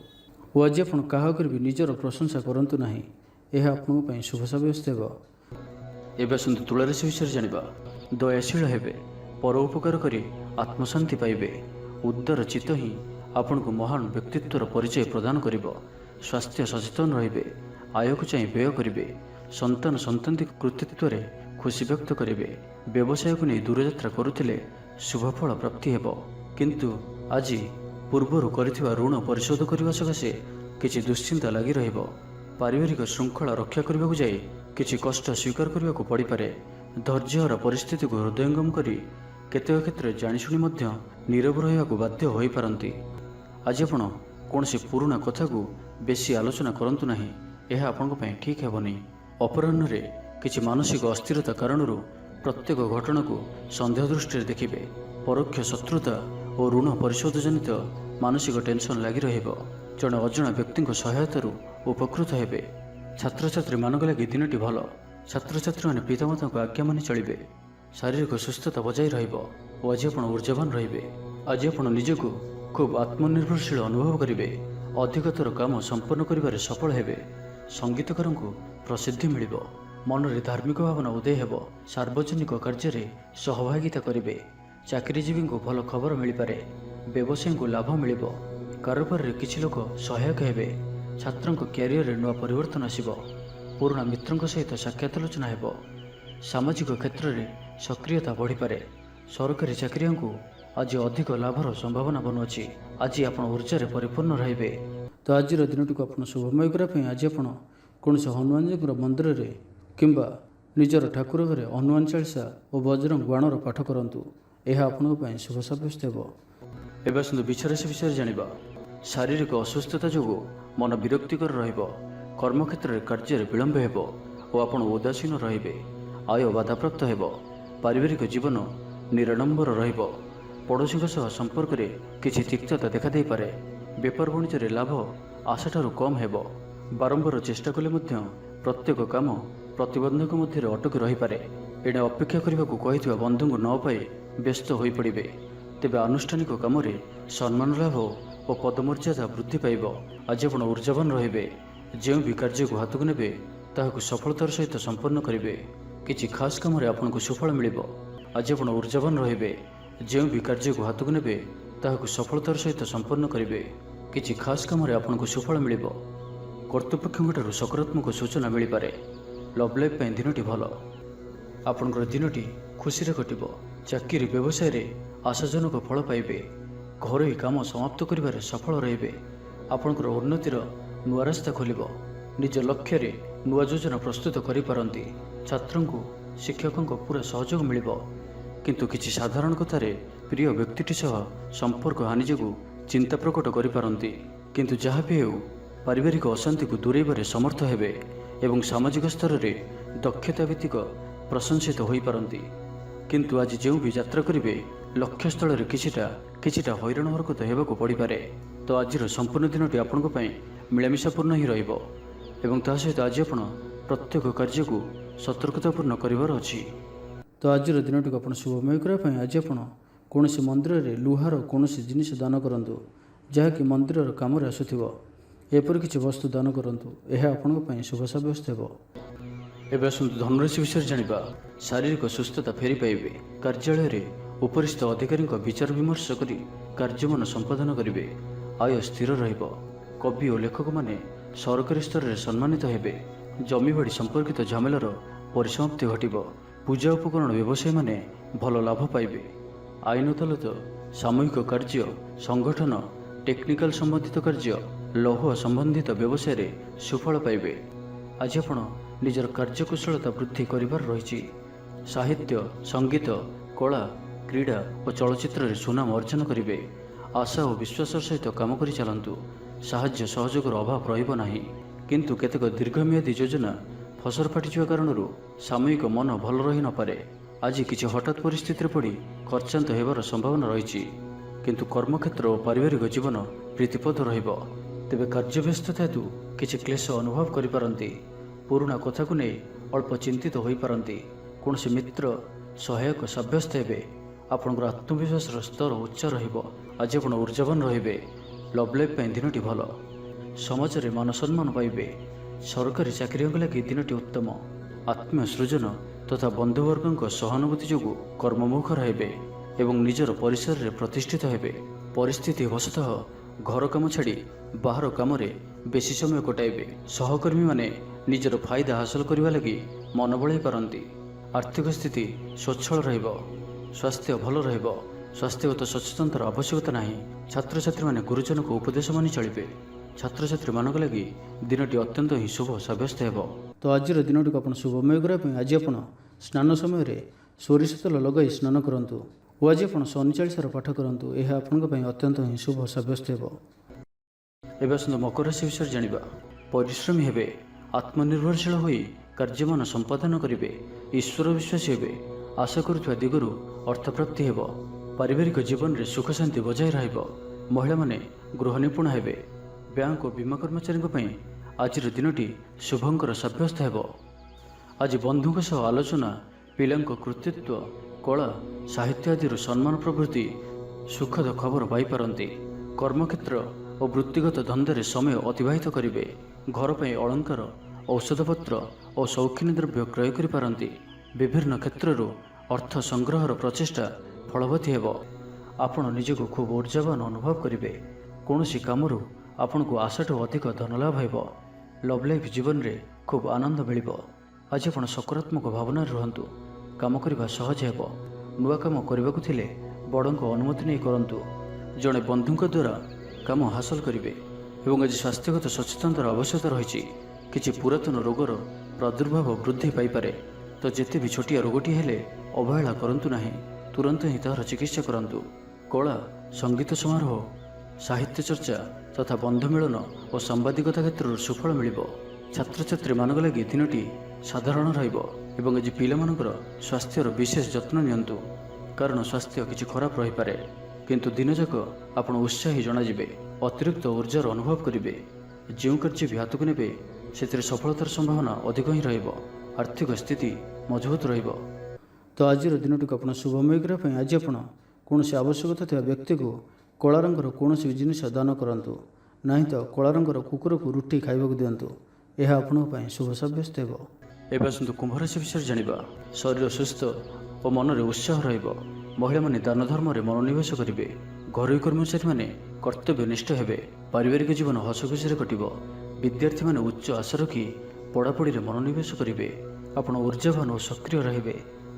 ଓ ଆଜି ଆପଣ କାହା ଉପରେ ବି ନିଜର ପ୍ରଶଂସା କରନ୍ତୁ ନାହିଁ। ଏହା ଆପଣଙ୍କ ପାଇଁ ଶୁଭ ସାବ୍ୟସ୍ତ ହେବ। ଏବେ ଆସନ୍ତୁ ତୁଳା ରାଶି ବିଷୟରେ ଜାଣିବା। ଦୟାଶୀଳ ହେବେ। ପର ଉପକାର କରି ଆତ୍ମଶାନ୍ତି ପାଇବେ। ଉଦାର ଚିତ୍ତ ହିଁ ଆପଣଙ୍କୁ ମହାନ ବ୍ୟକ୍ତିତ୍ୱର ପରିଚୟ ପ୍ରଦାନ କରିବ। ସ୍ୱାସ୍ଥ୍ୟ ସଚେତନ ରହିବେ। ଆୟକୁ ଚାହିଁ ବ୍ୟୟ କରିବେ। ସନ୍ତାନୀ କୃତିତ୍ୱରେ ଖୁସି ବ୍ୟକ୍ତ କରିବେ। ବ୍ୟବସାୟକୁ ନେଇ ଦୂରଯାତ୍ରା କରୁଥିଲେ ଶୁଭଫଳ ପ୍ରାପ୍ତି ହେବ। କିନ୍ତୁ ଆଜି ପୂର୍ବରୁ କରିଥିବା ଋଣ ପରିଶୋଧ କରିବା ସକାଶେ କିଛି ଦୁଶ୍ଚିନ୍ତା ଲାଗି ରହିବ। ପାରିବାରିକ ଶୃଙ୍ଖଳା ରକ୍ଷା କରିବାକୁ ଯାଇ କିଛି କଷ୍ଟ ସ୍ୱୀକାର କରିବାକୁ ପଡ଼ିପାରେ। ଧୈର୍ଯ୍ୟହରା ପରିସ୍ଥିତିକୁ ହୃଦୟଙ୍ଗମ କରି କେତେକ କ୍ଷେତ୍ରରେ ଜାଣିଶୁଣି ମଧ୍ୟ ନୀରବ ରହିବାକୁ ବାଧ୍ୟ ହୋଇପାରନ୍ତି। ଆଜି ଆପଣ କୌଣସି ପୁରୁଣା କଥାକୁ ବେଶୀ ଆଲୋଚନା କରନ୍ତୁ ନାହିଁ। ଏହା ଆପଣଙ୍କ ପାଇଁ ଠିକ୍ ହେବନି। ଅପରାହ୍ନରେ କିଛି ମାନସିକ ଅସ୍ଥିରତା କାରଣରୁ ପ୍ରତ୍ୟେକ ଘଟଣାକୁ ସନ୍ଦେହ ଦୃଷ୍ଟିରେ ଦେଖିବେ। ପରୋକ୍ଷ ଶତ୍ରୁତା ଓ ଋଣ ପରିଶୋଧ ଜନିତ ମାନସିକ ଟେନସନ୍ ଲାଗି ରହିବ। ଜଣେ ଅଜଣା ବ୍ୟକ୍ତିଙ୍କ ସହାୟତାରୁ ଉପକୃତ ହେବେ। ଛାତ୍ରଛାତ୍ରୀମାନଙ୍କ ଲାଗି ଦିନଟି ଭଲ। ଛାତ୍ରଛାତ୍ରୀମାନେ ପିତାମାତାଙ୍କ ଆଜ୍ଞା ମାନି ଚଳିବେ। ଶାରୀରିକ ସୁସ୍ଥତା ବଜାୟ ରହିବ ଓ ଆଜି ଆପଣ ଊର୍ଜାବାନ ରହିବେ। ଆଜି ଆପଣ ନିଜକୁ ଖୁବ୍ ଆତ୍ମନିର୍ଭରଶୀଳ ଅନୁଭବ କରିବେ। ଅଧିକତର କାମ ସମ୍ପନ୍ନ କରିବାରେ ସଫଳ ହେବେ। ସଙ୍ଗୀତକାରଙ୍କୁ ପ୍ରସିଦ୍ଧି ମିଳିବ। ମନରେ ଧାର୍ମିକ ଭାବନା ଉଦୟ ହେବ। ସାର୍ବଜନିକ କାର୍ଯ୍ୟରେ ସହଭାଗିତା କରିବେ। ଚାକିରିଜୀବୀଙ୍କୁ ଭଲ ଖବର ମିଳିପାରେ। ବ୍ୟବସାୟୀଙ୍କୁ ଲାଭ ମିଳିବ। କାରବାରରେ କିଛି ଲୋକ ସହାୟକ ହେବେ। ଛାତ୍ରଙ୍କ କ୍ୟାରିୟରରେ ନୂଆ ପରିବର୍ତ୍ତନ ଆସିବ। ପୁରୁଣା ମିତ୍ରଙ୍କ ସହିତ ସାକ୍ଷାତ ଆଲୋଚନା ହେବ। ସାମାଜିକ କ୍ଷେତ୍ରରେ ସକ୍ରିୟତା ବଢ଼ିପାରେ। ସରକାରୀ ଚାକିରିଆଙ୍କୁ ଆଜି ଅଧିକ ଲାଭର ସମ୍ଭାବନା ବନୁଅଛି। ଆଜି ଆପଣ ଊର୍ଜାରେ ପରିପୂର୍ଣ୍ଣ ରହିବେ। ତ ଆଜିର ଦିନଟିକୁ ଆପଣ ଶୁଭମୟ କରିବା ପାଇଁ ଆଜି ଆପଣ କୌଣସି ହନୁମାନଜୀଙ୍କର ମନ୍ଦିରରେ କିମ୍ବା ନିଜର ଠାକୁର ଘରେ ହନୁମାନ ଚାଳିଶା ଓ ବଜରଙ୍ଗ ବାଣର ପାଠ କରନ୍ତୁ। ଏହା ଆପଣଙ୍କ ପାଇଁ ଶୁଭ ସାବ୍ୟସ୍ତ ହେବ। ଏବେ ଆସନ୍ତୁ ବିଛା ରାଶି ବିଷୟରେ ଜାଣିବା। ଶାରୀରିକ ଅସୁସ୍ଥତା ଯୋଗୁଁ ମନ ବିରକ୍ତିକର ରହିବ। କର୍ମକ୍ଷେତ୍ରରେ କାର୍ଯ୍ୟରେ ବିଳମ୍ବ ହେବ ଓ ଆପଣ ଉଦାସୀନ ରହିବେ। ଆୟ ବାଧାପ୍ରାପ୍ତ ହେବ। ପାରିବାରିକ ଜୀବନ ନିରାଡ଼ମ୍ବର ରହିବ। ପଡ଼ୋଶୀଙ୍କ ସହ ସମ୍ପର୍କରେ କିଛି ତିକ୍ତତା ଦେଖାଦେଇପାରେ। ବେପାର ବାଣିଜ୍ୟରେ ଲାଭ ଆଶାଠାରୁ କମ୍ ହେବ। ବାରମ୍ବାର ଚେଷ୍ଟା କଲେ ମଧ୍ୟ ପ୍ରତ୍ୟେକ କାମ ପ୍ରତିବନ୍ଧକ ମଧ୍ୟରେ ଅଟକି ରହିପାରେ। ଏଣେ ଅପେକ୍ଷା କରିବାକୁ କହିଥିବା ବନ୍ଧୁଙ୍କୁ ନ ପାଇ ବ୍ୟସ୍ତ ହୋଇପଡ଼ିବେ। ତେବେ ଆନୁଷ୍ଠାନିକ କାମରେ ସମ୍ମାନ ଲାଭ ଓ ପଦମର୍ଯ୍ୟାଦା ବୃଦ୍ଧି ପାଇବ। ଆଜି ଆପଣ ଊର୍ଜାବାନ ରହିବେ। ଯେଉଁ ବି କାର୍ଯ୍ୟକୁ ହାତକୁ ନେବେ ତାହାକୁ ସଫଳତାର ସହିତ ସମ୍ପନ୍ନ କରିବେ। କିଛି ଖାସ୍ କାମରେ ଆପଣଙ୍କୁ ସୁଫଳ ମିଳିବ। ଆଜି ଆପଣ ଊର୍ଜାବାନ ରହିବେ। ଯେଉଁ ବି କାର୍ଯ୍ୟକୁ ହାତକୁ ନେବେ ତାହାକୁ ସଫଳତାର ସହିତ ସମ୍ପନ୍ନ କରିବେ। କିଛି ଖାସ୍ କାମରେ ଆପଣଙ୍କୁ ସୁଫଳ ମିଳିବ। କର୍ତ୍ତୃପକ୍ଷଙ୍କଠାରୁ ସକାରାତ୍ମକ ସୂଚନା ମିଳିପାରେ। ଲଭ୍ ଲାଇଫ୍ ପାଇଁ ଦିନଟି ଭଲ। ଆପଣଙ୍କର ଦିନଟି ଖୁସିରେ କଟିବ। ଚାକିରି ବ୍ୟବସାୟରେ ଆଶାଜନକ ଫଳ ପାଇବେ। ଘରୋଇ କାମ ସମାପ୍ତ କରିବାରେ ସଫଳ ରହିବେ। ଆପଣଙ୍କର ଉନ୍ନତିର ନୂଆ ରାସ୍ତା ଖୋଲିବ। ନିଜ ଲକ୍ଷ୍ୟରେ ନୂଆ ଯୋଜନା ପ୍ରସ୍ତୁତ କରିପାରନ୍ତି। ଛାତ୍ରଙ୍କୁ ଶିକ୍ଷକଙ୍କ ପୁରା ସହଯୋଗ ମିଳିବ। କିନ୍ତୁ କିଛି ସାଧାରଣ କଥାରେ ପ୍ରିୟ ବ୍ୟକ୍ତିଟି ସହ ସମ୍ପର୍କ ହାନି ଯୋଗୁଁ ଚିନ୍ତା ପ୍ରକଟ କରିପାରନ୍ତି। କିନ୍ତୁ ଯାହା ବି ହେଉ ପାରିବାରିକ ଅଶାନ୍ତିକୁ ଦୂରେଇବାରେ ସମର୍ଥ ହେବେ ଏବଂ ସାମାଜିକ ସ୍ତରରେ ଦକ୍ଷତା ଭିତ୍ତିକ ପ୍ରଶଂସିତ ହୋଇପାରନ୍ତି। କିନ୍ତୁ ଆଜି ଯେଉଁ ବି ଯାତ୍ରା କରିବେ ଲକ୍ଷ୍ୟସ୍ଥଳରେ କିଛିଟା ହଇରାଣ ହରକତ ହେବାକୁ ପଡ଼ିପାରେ। ତ ଆଜିର ସମ୍ପୂର୍ଣ୍ଣ ଦିନଟି ଆପଣଙ୍କ ପାଇଁ ମିଳାମିଶାପୂର୍ଣ୍ଣ ହିଁ ରହିବ ଏବଂ ତା ସହିତ ଆଜି ଆପଣ ପ୍ରତ୍ୟେକ କାର୍ଯ୍ୟକୁ ସତର୍କତାପୂର୍ଣ୍ଣ କରିବାର ଅଛି। ତ ଆଜିର ଦିନଟିକୁ ଆପଣ ଶୁଭମୟ କରିବା ପାଇଁ ଆଜି ଆପଣ କୌଣସି ମନ୍ଦିରରେ ଲୁହାର କୌଣସି ଜିନିଷ ଦାନ କରନ୍ତୁ ଯାହାକି ମନ୍ଦିରର କାମରେ ଆସୁଥିବ। ଏପରି କିଛି ବସ୍ତୁ ଦାନ କରନ୍ତୁ। ଏହା ଆପଣଙ୍କ ପାଇଁ ଶୁଭ ସାବ୍ୟସ୍ତ ହେବ। ଏବେ ଆସନ୍ତୁ ଧନୁରାଶି ବିଷୟରେ ଜାଣିବା। ଶାରୀରିକ ସୁସ୍ଥତା ଫେରି ପାଇବେ। କାର୍ଯ୍ୟାଳୟରେ ଉପରିସ୍ଥ ଅଧିକାରୀଙ୍କ ବିଚାର ବିମର୍ଶ କରି କାର୍ଯ୍ୟମାନ ସମ୍ପାଦନ କରିବେ। ଆୟ ସ୍ଥିର ରହିବ। କବି ଓ ଲେଖକମାନେ ସରକାରୀ ସ୍ତରରେ ସମ୍ମାନିତ ହେବେ। ଜମିବାଡ଼ି ସମ୍ପର୍କିତ ଝାମେଲାର ପରିସମାପ୍ତି ଘଟିବ। ପୂଜା ଉପକରଣ ବ୍ୟବସାୟୀମାନେ ଭଲ ଲାଭ ପାଇବେ। ଆଇନ ଅଦାଲତ, ସାମୂହିକ କାର୍ଯ୍ୟ, ସଂଗଠନ, ଟେକ୍ନିକାଲ ସମ୍ବନ୍ଧିତ କାର୍ଯ୍ୟ, ଲୌହ ସମ୍ବନ୍ଧିତ ବ୍ୟବସାୟରେ ସୁଫଳ ପାଇବେ। ଆଜି ଆପଣ ନିଜର କାର୍ଯ୍ୟକୁଶଳତା ବୃଦ୍ଧି କରିବାର ରହିଛି। ସାହିତ୍ୟ, ସଙ୍ଗୀତ, କଳା, କ୍ରୀଡ଼ା ଓ ଚଳଚ୍ଚିତ୍ରରେ ସୁନାମ ଅର୍ଜନ କରିବେ। ଆଶା ଓ ବିଶ୍ୱାସର ସହିତ କାମ କରି ଚାଲନ୍ତୁ। ସାହାଯ୍ୟ ସହଯୋଗର ଅଭାବ ରହିବ ନାହିଁ। କିନ୍ତୁ କେତେକ ଦୀର୍ଘମିଆଦୀ ଯୋଜନା ଫସର ଫାଟିଯିବା କାରଣରୁ ସାମୟିକ ମନ ଭଲ ରହିନପାରେ। ଆଜି କିଛି ହଠାତ୍ ପରିସ୍ଥିତିରେ ପଡ଼ି ଖର୍ଚ୍ଚାନ୍ତ ହେବାର ସମ୍ଭାବନା ରହିଛି। କିନ୍ତୁ କର୍ମକ୍ଷେତ୍ର ଓ ପାରିବାରିକ ଜୀବନ ପ୍ରୀତିପଦ ରହିବ। ତେବେ କାର୍ଯ୍ୟବ୍ୟସ୍ତତା ହେତୁ କିଛି କ୍ଲେଶ ଅନୁଭବ କରିପାରନ୍ତି। ପୁରୁଣା କଥାକୁ ନେଇ ଅଳ୍ପ ଚିନ୍ତିତ ହୋଇପାରନ୍ତି। କୌଣସି ମିତ୍ର ସହାୟକ ସାବ୍ୟସ୍ତ ହେବେ। ଆପଣଙ୍କର ଆତ୍ମବିଶ୍ୱାସର ସ୍ତର ଉଚ୍ଚ ରହିବ। ଆଜି ଆପଣ ଊର୍ଜାବାନ ରହିବେ। ଲଭ୍ ଲାଇଫ୍ ପାଇଁ ଦିନଟି ଭଲ। ସମାଜରେ ମାନ ସମ୍ମାନ ପାଇବେ। ସରକାରୀ ଚାକିରିଙ୍କ ଲାଗି ଦିନଟି ଉତ୍ତମ। ଆତ୍ମୀୟ ସୃଜନ ତଥା ବନ୍ଧୁବର୍ଗଙ୍କ ସହାନୁଭୂତି ଯୋଗୁଁ କର୍ମମୁଖର ହେବେ ଏବଂ ନିଜର ପରିସରରେ ପ୍ରତିଷ୍ଠିତ ହେବେ। ପରିସ୍ଥିତି ବଶତଃ ଘର କାମ ଛାଡ଼ି ବାହାର କାମରେ ବେଶୀ ସମୟ କଟାଇବେ। ସହକର୍ମୀମାନେ ନିଜର ଫାଇଦା ହାସଲ କରିବା ଲାଗି ମନ ବଳାଇ ପାରନ୍ତି। ଆର୍ଥିକ ସ୍ଥିତି ସ୍ୱଚ୍ଛଳ ରହିବ। ସ୍ୱାସ୍ଥ୍ୟ ଭଲ ରହିବ। ସ୍ୱାସ୍ଥ୍ୟଗତ ସଚେତନତାର ଆବଶ୍ୟକତା ନାହିଁ। ଛାତ୍ରଛାତ୍ରୀମାନେ ଗୁରୁଜନଙ୍କ ଉପଦେଶ ମାନି ଚଳିବେ। ଛାତ୍ରଛାତ୍ରୀମାନଙ୍କ ଲାଗି ଦିନଟି ଅତ୍ୟନ୍ତ ହିଁ ଶୁଭ ସାବ୍ୟସ୍ତ ହେବ। ତ ଆଜିର ଦିନଟିକୁ ଆପଣ ଶୁଭମୟ କରିବା ପାଇଁ ଆଜି ଆପଣ ସ୍ନାନ ସମୟରେ ସୋରିଷ ତେଲ ଲଗାଇ ସ୍ନାନ କରନ୍ତୁ ଓ ଆଜି ଆପଣ ଶନି ଚାଳିଶାର ପାଠ କରନ୍ତୁ। ଏହା ଆପଣଙ୍କ ପାଇଁ ଅତ୍ୟନ୍ତ ହିଁ ଶୁଭ ସାବ୍ୟସ୍ତ ହେବ। ଏବେ ଆସନ୍ତୁ ମକର ରାଶି ବିଷୟରେ ଜାଣିବା। ପରିଶ୍ରମୀ ହେବେ। ଆତ୍ମନିର୍ଭରଶୀଳ ହୋଇ କାର୍ଯ୍ୟମାନ ସମ୍ପାଦନ କରିବେ। ଈଶ୍ୱର ବିଶ୍ୱାସୀ ହେବେ। ଆଶା କରୁଥିବା ଦିଗରୁ ଅର୍ଥପ୍ରାପ୍ତି ହେବ। ପାରିବାରିକ ଜୀବନରେ ସୁଖ ଶାନ୍ତି ବଜାୟ ରହିବ। ମହିଳାମାନେ ଗୃହ ନିପୁଣ ହେବେ। ବ୍ୟାଙ୍କ ଓ ବୀମା କର୍ମଚାରୀଙ୍କ ପାଇଁ ଆଜିର ଦିନଟି ଶୁଭଙ୍କର ସାବ୍ୟସ୍ତ ହେବ। ଆଜି ବନ୍ଧୁଙ୍କ ସହ ଆଲୋଚନା, ପିଲାଙ୍କ କୃତିତ୍ୱ, କଳା, ସାହିତ୍ୟ ଆଦିରୁ ସମ୍ମାନ ପ୍ରଭୃତି ସୁଖଦ ଖବର ପାଇପାରନ୍ତି। କର୍ମକ୍ଷେତ୍ର ଓ ବୃତ୍ତିଗତ ଧନ୍ଦାରେ ସମୟ ଅତିବାହିତ କରିବେ। ଘର ପାଇଁ ଅଳଙ୍କାର, ଔଷଧପତ୍ର ଓ ସୌଖିନୀ ଦ୍ରବ୍ୟ କ୍ରୟ କରିପାରନ୍ତି। ବିଭିନ୍ନ କ୍ଷେତ୍ରରୁ ଅର୍ଥ ସଂଗ୍ରହର ପ୍ରଚେଷ୍ଟା ଫଳବତୀ ହେବ। ଆପଣ ନିଜକୁ ଖୁବ୍ ଊର୍ଜାବାନ ଅନୁଭବ କରିବେ। କୌଣସି କାମରୁ ଆପଣଙ୍କୁ ଆଶାଠୁ ଅଧିକ ଧନଲାଭ ହେବ। ଲଭ୍ ଲାଇଫ୍ ଜୀବନରେ ଖୁବ୍ ଆନନ୍ଦ ମିଳିବ। ଆଜି ଆପଣ ସକାରାତ୍ମକ ଭାବନାରେ ରୁହନ୍ତୁ। କାମ କରିବା ସହଜ ହେବ। ନୂଆ କାମ କରିବାକୁ ଥିଲେ ବଡ଼ଙ୍କ ଅନୁମତି ନେଇ କରନ୍ତୁ। ଜଣେ ବନ୍ଧୁଙ୍କ ଦ୍ୱାରା କାମ ହାସଲ କରିବେ ଏବଂ ଆଜି ସ୍ୱାସ୍ଥ୍ୟଗତ ସଚେତନତାର ଆବଶ୍ୟକତା ରହିଛି। କିଛି ପୁରାତନ ରୋଗର ପ୍ରାଦୁର୍ଭାବ ବୃଦ୍ଧି ପାଇପାରେ। ତ ଯେତେ ବି ଛୋଟିଆ ରୋଗଟିଏ ହେଲେ ଅବହେଳା କରନ୍ତୁ ନାହିଁ। ତୁରନ୍ତ ହିଁ ତାହାର ଚିକିତ୍ସା କରନ୍ତୁ। କଳା, ସଙ୍ଗୀତ ସମାରୋହ, ସାହିତ୍ୟ ଚର୍ଚ୍ଚା ତଥା ବନ୍ଧୁ ମିଳନ ଓ ସାମ୍ବାଦିକତା କ୍ଷେତ୍ରରୁ ସୁଫଳ ମିଳିବ। ଛାତ୍ରଛାତ୍ରୀମାନଙ୍କ ଲାଗି ଦିନଟି ସାଧାରଣ ରହିବ ଏବଂ ଆଜି ପିଲାମାନଙ୍କର ସ୍ୱାସ୍ଥ୍ୟର ବିଶେଷ ଯତ୍ନ ନିଅନ୍ତୁ କାରଣ ସ୍ୱାସ୍ଥ୍ୟ କିଛି ଖରାପ ରହିପାରେ। କିନ୍ତୁ ଦିନଯାକ ଆପଣ ଉତ୍ସାହୀ ଜଣାଯିବେ। ଅତିରିକ୍ତ ଊର୍ଜାର ଅନୁଭବ କରିବେ। ଯେଉଁ କାର୍ଯ୍ୟ ବି ହାତକୁ ନେବେ ସେଥିରେ ସଫଳତାର ସମ୍ଭାବନା ଅଧିକ ହିଁ ରହିବ। ଆର୍ଥିକ ସ୍ଥିତି ମଜବୁତ ରହିବ। ତ ଆଜିର ଦିନଟିକୁ ଆପଣ ଶୁଭମୟ କରିବା ପାଇଁ ଆଜି ଆପଣ କୌଣସି ଆବଶ୍ୟକତା ଥିବା ବ୍ୟକ୍ତିକୁ କଳା ରଙ୍ଗର କୌଣସି ବି ଜିନିଷ ଦାନ କରନ୍ତୁ। ନାହିଁ ତ କଳା ରଙ୍ଗର କୁକୁରକୁ ରୁଟି ଖାଇବାକୁ ଦିଅନ୍ତୁ। ଏହା ଆପଣଙ୍କ ପାଇଁ ଶୁଭ ସାବ୍ୟସ୍ତ ହେବ। ଏବେ ଆସନ୍ତୁ କୁମ୍ଭ ରାଶି ବିଷୟରେ ଜାଣିବା। ଶରୀର ସୁସ୍ଥ ଓ ମନରେ ଉତ୍ସାହ ରହିବ। ମହିଳାମାନେ ଦାନ ଧର୍ମରେ ମନୋନିବେଶ କରିବେ। ଘରୋଇ କର୍ମଚାରୀମାନେ କର୍ତ୍ତବ୍ୟନିଷ୍ଠ ହେବେ। ପାରିବାରିକ ଜୀବନ ହସଖୁସିରେ କଟିବ। ବିଦ୍ୟାର୍ଥୀମାନେ ଉଚ୍ଚ ଆଶା ରଖି ପଢ଼ାପଢ଼ିରେ ମନୋନିବେଶ କରିବେ। ଆପଣ ଊର୍ଜାବାନ ଓ ସକ୍ରିୟ ରହିବେ।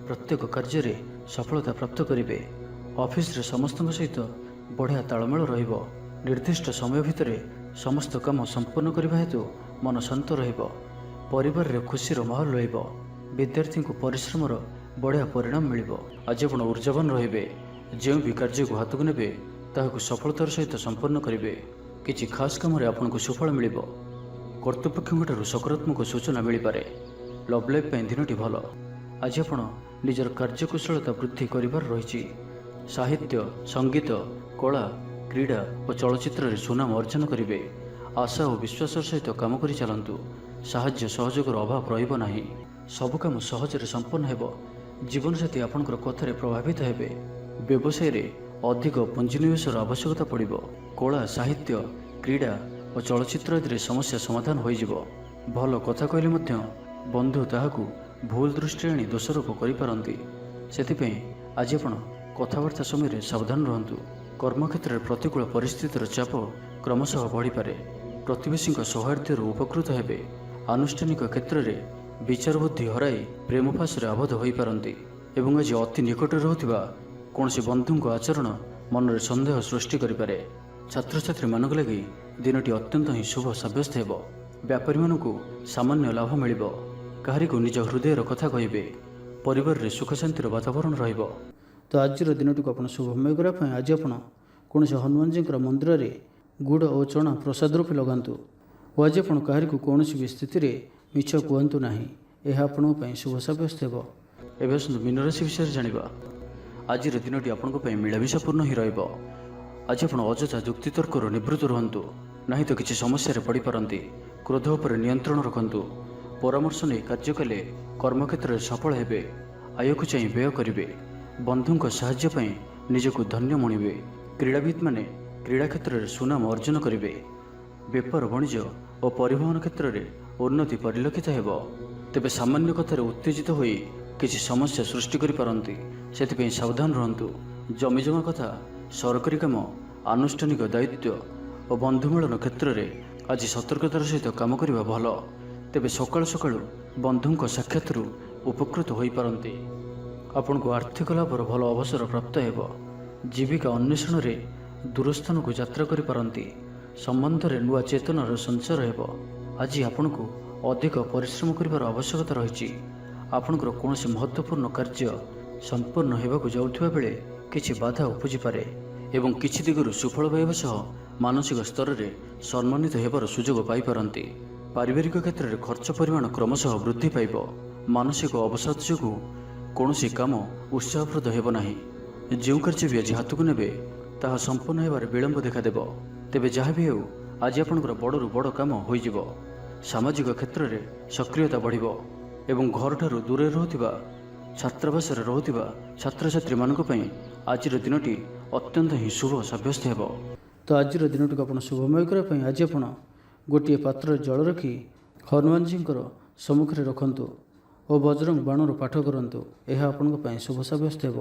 ପ୍ରତ୍ୟେକ କାର୍ଯ୍ୟରେ ସଫଳତା ପ୍ରାପ୍ତ କରିବେ। ଅଫିସରେ ସମସ୍ତଙ୍କ ସହିତ ବଢ଼ିଆ ତାଳମେଳ ରହିବ। ନିର୍ଦ୍ଦିଷ୍ଟ ସମୟ ଭିତରେ ସମସ୍ତ କାମ ସମ୍ପୂର୍ଣ୍ଣ କରିବା ହେତୁ ମନ ଶାନ୍ତ ରହିବ। ପରିବାରରେ ଖୁସିର ମାହୋଲ ରହିବ। ବିଦ୍ୟାର୍ଥୀଙ୍କୁ ପରିଶ୍ରମର ବଢ଼ିଆ ପରିଣାମ ମିଳିବ। ଆଜି ଆପଣ ଊର୍ଜାବାନ ରହିବେ। ଯେଉଁ ବି କାର୍ଯ୍ୟକୁ ହାତକୁ ନେବେ ତାହାକୁ ସଫଳତାର ସହିତ ସମ୍ପନ୍ନ କରିବେ। କିଛି ଖାସ୍ କାମରେ ଆପଣଙ୍କୁ ସୁଫଳ ମିଳିବ। କର୍ତ୍ତୃପକ୍ଷଙ୍କଠାରୁ ସକାରାତ୍ମକ ସୂଚନା ମିଳିପାରେ। ଲଭ୍ ଲାଇଫ୍ ପାଇଁ ଦିନଟି ଭଲ। ଆଜି ଆପଣ ନିଜର କାର୍ଯ୍ୟକୁଶଳତା ବୃଦ୍ଧି କରିବାର ରହିଛି। ସାହିତ୍ୟ, ସଙ୍ଗୀତ, କଳା, କ୍ରୀଡ଼ା ଓ ଚଳଚ୍ଚିତ୍ରରେ ସୁନାମ ଅର୍ଜନ କରିବେ। ଆଶା ଓ ବିଶ୍ୱାସର ସହିତ କାମ କରି ଚାଲନ୍ତୁ। ସାହାଯ୍ୟ ସହଯୋଗର ଅଭାବ ରହିବ ନାହିଁ। ସବୁ କାମ ସହଜରେ ସମ୍ପନ୍ନ ହେବ। ଜୀବନସାଥୀ ଆପଣଙ୍କର କଥାରେ ପ୍ରଭାବିତ ହେବେ। ବ୍ୟବସାୟରେ ଅଧିକ ପୁଞ୍ଜିନିବେଶର ଆବଶ୍ୟକତା ପଡ଼ିବ। କଳା, ସାହିତ୍ୟ, କ୍ରୀଡ଼ା ଓ ଚଳଚ୍ଚିତ୍ର ଆଦିରେ ସମସ୍ୟା ସମାଧାନ ହୋଇଯିବ। ଭଲ କଥା କହିଲେ ମଧ୍ୟ ବନ୍ଧୁ ତାହାକୁ ଭୁଲ ଦୃଷ୍ଟିରେ ଆଣି ଦୋଷାରୋପ କରିପାରନ୍ତି। ସେଥିପାଇଁ ଆଜି ଆପଣ କଥାବାର୍ତ୍ତା ସମୟରେ ସାବଧାନ ରୁହନ୍ତୁ। କର୍ମକ୍ଷେତ୍ରରେ ପ୍ରତିକୂଳ ପରିସ୍ଥିତିର ଚାପ କ୍ରମଶଃ ବଢ଼ିପାରେ। ପ୍ରତିବେଶୀଙ୍କ ସୌହାର୍ଦ୍ଦ୍ୟରୁ ଉପକୃତ ହେବେ। ଆନୁଷ୍ଠାନିକ କ୍ଷେତ୍ରରେ ବିଚାର ବୁଦ୍ଧି ହରାଇ ପ୍ରେମ ଫାଶରେ ଆବଦ୍ଧ ହୋଇପାରନ୍ତି। ଏବଂ ଆଜି ଅତି ନିକଟରେ ରହୁଥିବା କୌଣସି ବନ୍ଧୁଙ୍କ ଆଚରଣ ମନରେ ସନ୍ଦେହ ସୃଷ୍ଟି କରିପାରେ। ଛାତ୍ରଛାତ୍ରୀମାନଙ୍କ ଲାଗି ଦିନଟି ଅତ୍ୟନ୍ତ ହିଁ ଶୁଭ ସାବ୍ୟସ୍ତ ହେବ। ବ୍ୟାପାରୀମାନଙ୍କୁ ସାମାନ୍ୟ ଲାଭ ମିଳିବ। କାହାରିକୁ ନିଜ ହୃଦୟର କଥା କହିବେ। ପରିବାରରେ ସୁଖ ଶାନ୍ତିର ବାତାବରଣ ରହିବ। ତ ଆଜିର ଦିନଟିକୁ ଆପଣ ଶୁଭମୟ କରିବା ପାଇଁ ଆଜି ଆପଣ କୌଣସି ହନୁମାନଜୀଙ୍କର ମନ୍ଦିରରେ ଗୁଡ଼ ଓ ଚଣା ପ୍ରସାଦ ରୂପେ ଲଗାନ୍ତୁ। ଓ ଆଜି ଆପଣ କାହାରିକୁ କୌଣସି ବି ସ୍ଥିତିରେ ମିଛ କୁହନ୍ତୁ ନାହିଁ। ଏହା ଆପଣଙ୍କ ପାଇଁ ଶୁଭ ସାବ୍ୟସ୍ତ ହେବ। ଏବେ ଆସନ୍ତୁ ମୀନ ରାଶି ବିଷୟରେ ଜାଣିବା। ଆଜିର ଦିନଟି ଆପଣଙ୍କ ପାଇଁ ମିଳାମିଶାପୂର୍ଣ୍ଣ ହିଁ ରହିବ। ଆଜି ଆପଣ ଅଯଥା ଯୁକ୍ତିତର୍କରୁ ନିବୃତ୍ତ ରୁହନ୍ତୁ। ନାହିଁ ତ କିଛି ସମସ୍ୟାରେ ପଡ଼ିପାରନ୍ତି। କ୍ରୋଧ ଉପରେ ନିୟନ୍ତ୍ରଣ ରଖନ୍ତୁ। ପରାମର୍ଶ ନେଇ କାର୍ଯ୍ୟ କଲେ କର୍ମକ୍ଷେତ୍ରରେ ସଫଳ ହେବେ। ଆୟକୁ ଚାହିଁ ବ୍ୟୟ କରିବେ। ବନ୍ଧୁଙ୍କ ସାହାଯ୍ୟ ପାଇଁ ନିଜକୁ ଧନ୍ୟ ମଣିବେ। କ୍ରୀଡ଼ାବିତ୍ମାନେ କ୍ରୀଡ଼ା କ୍ଷେତ୍ରରେ ସୁନାମ ଅର୍ଜନ କରିବେ। ବେପାର ବାଣିଜ୍ୟ ଓ ପରିବହନ କ୍ଷେତ୍ରରେ ଉନ୍ନତି ପରିଲକ୍ଷିତ ହେବ। ତେବେ ସାମାନ୍ୟ କଥାରେ ଉତ୍ତେଜିତ ହୋଇ କିଛି ସମସ୍ୟା ସୃଷ୍ଟି କରିପାରନ୍ତି। ସେଥିପାଇଁ ସାବଧାନ ରୁହନ୍ତୁ। ଜମିଜମା କଥା, ସରକାରୀ କାମ, ଆନୁଷ୍ଠାନିକ ଦାୟିତ୍ୱ ଓ ବନ୍ଧୁମିଳନ କ୍ଷେତ୍ରରେ ଆଜି ସତର୍କତାର ସହିତ କାମ କରିବା ଭଲ। ତେବେ ସକାଳୁ ସକାଳୁ ବନ୍ଧୁଙ୍କ ସାକ୍ଷାତରୁ ଉପକୃତ ହୋଇପାରନ୍ତି। ଆପଣଙ୍କୁ ଆର୍ଥିକ ଲାଭର ଭଲ ଅବସର ପ୍ରାପ୍ତ ହେବ। ଜୀବିକା ଅନ୍ୱେଷଣରେ ଦୂରସ୍ଥାନକୁ ଯାତ୍ରା କରିପାରନ୍ତି। ସମ୍ବନ୍ଧରେ ନୂଆ ଚେତନାର ସଞ୍ଚାର ହେବ। ଆଜି ଆପଣଙ୍କୁ ଅଧିକ ପରିଶ୍ରମ କରିବାର ଆବଶ୍ୟକତା ରହିଛି। ଆପଣଙ୍କର କୌଣସି ମହତ୍ତ୍ୱପୂର୍ଣ୍ଣ କାର୍ଯ୍ୟ ସମ୍ପନ୍ନ ହେବାକୁ ଯାଉଥିବା ବେଳେ କିଛି ବାଧା ଉପୁଜିପାରେ ଏବଂ କିଛି ଦିଗରୁ ସୁଫଳ ପାଇବା ସହ ମାନସିକ ସ୍ତରରେ ସମ୍ମାନିତ ହେବାର ସୁଯୋଗ ପାଇପାରନ୍ତି। ପାରିବାରିକ କ୍ଷେତ୍ରରେ ଖର୍ଚ୍ଚ ପରିମାଣ କ୍ରମଶଃ ବୃଦ୍ଧି ପାଇବ। ମାନସିକ ଅବସାଦ ଯୋଗୁଁ କୌଣସି କାମ ଉତ୍ସାହପ୍ରଦ ହେବ ନାହିଁ। ଯେଉଁ କାର୍ଯ୍ୟ ବି ଆଜି ହାତକୁ ନେବେ ତାହା ସମ୍ପନ୍ନ ହେବାରେ ବିଳମ୍ବ ଦେଖାଦେବ। ତେବେ ଯାହା ବି ହେଉ ଆଜି ଆପଣଙ୍କର ବଡ଼ରୁ ବଡ଼ କାମ ହୋଇଯିବ। ସାମାଜିକ କ୍ଷେତ୍ରରେ ସକ୍ରିୟତା ବଢ଼ିବ ଏବଂ ଘରଠାରୁ ଦୂରରେ ରହୁଥିବା ଛାତ୍ରାବାସରେ ରହୁଥିବା ଛାତ୍ରଛାତ୍ରୀମାନଙ୍କ ପାଇଁ ଆଜିର ଦିନଟି ଅତ୍ୟନ୍ତ ହିଁ ଶୁଭ ସାବ୍ୟସ୍ତ ହେବ। ତ ଆଜିର ଦିନଟିକୁ ଆପଣ ଶୁଭମୟ କରିବା ପାଇଁ ଆଜି ଆପଣ ଗୋଟିଏ ପାତ୍ରରେ ଜଳ ରଖି ହନୁମାନଜୀଙ୍କର ସମ୍ମୁଖରେ ରଖନ୍ତୁ ଓ ବଜରଙ୍ଗ ବାଣର ପାଠ କରନ୍ତୁ। ଏହା ଆପଣଙ୍କ ପାଇଁ ଶୁଭ ସାବ୍ୟସ୍ତ ହେବ।